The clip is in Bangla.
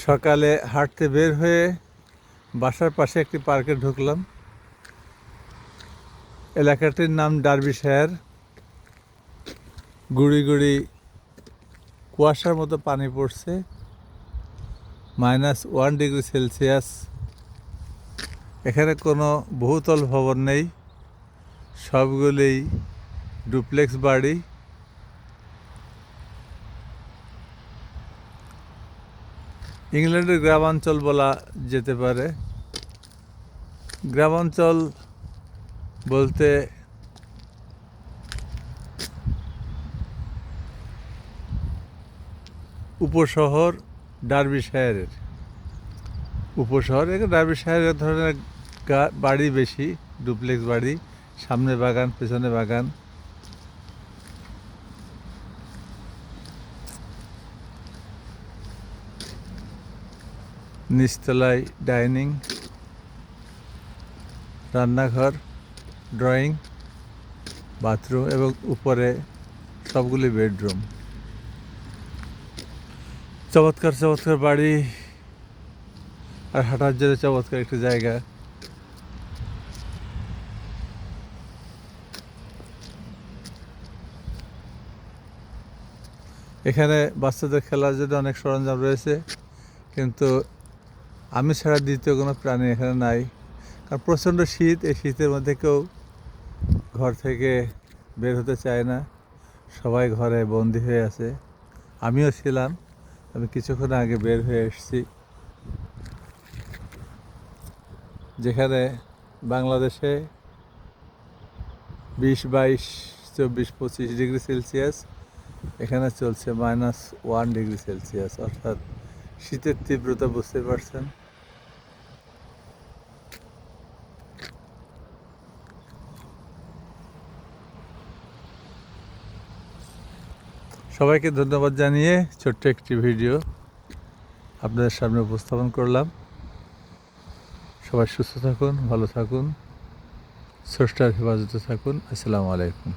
সকালে হাঁটতে বের হয়ে বাসার পাশে একটি পার্কে ঢুকলাম। এলাকাটির নাম ডার্বিশায়ার। গুড়ি গুড়ি কুয়াশার মতো পানি পড়ছে, -1°C। এখানে কোনো বহুতল ভবন নেই, সবগুলোই ডুপ্লেক্স বাড়ি। ইংল্যান্ডের গ্রামাঞ্চল বলা যেতে পারে। গ্রামাঞ্চল বলতে উপশহর ডার্বিশায়ারের উপশহর। এখানে ডার্বিশায়ারের ধরনের বাড়ি বেশি, ডুপ্লেক্স বাড়ি, সামনে বাগান, পেছনে বাগান। নিচতলায় ডাইনিং, রান্নাঘর, ড্রয়িং, বাথরুম এবং উপরে সবগুলি বেডরুম। চমৎকার চমৎকার বাড়ি আর হাঁটার জন্য চমৎকার একটি জায়গা। এখানে বাচ্চাদের খেলার জন্য অনেক সরঞ্জাম রয়েছে, কিন্তু আমি ছাড়া দ্বিতীয় কোনো প্রাণী এখানে নাই। কারণ প্রচণ্ড শীত, এই শীতের মধ্যে কেউ ঘর থেকে বের হতে চায় না, সবাই ঘরে বন্দি হয়ে আছে। আমিও ছিলাম, আমি কিছুক্ষণ আগে বের হয়ে এসেছি। যেখানে বাংলাদেশে 20, 22, 24, 25°C, এখানে চলছে -1°C, অর্থাৎ শীতের তীব্রতা বুঝতে পারছেন। সবাইকে ধন্যবাদ জানিয়ে ছোট্ট একটি ভিডিও আপনাদের সামনে উপস্থাপন করলাম। সবাই সুস্থ থাকুন, ভালো থাকুন, স্রষ্টার হেফাজতে থাকুন। আসসালামু আলাইকুম।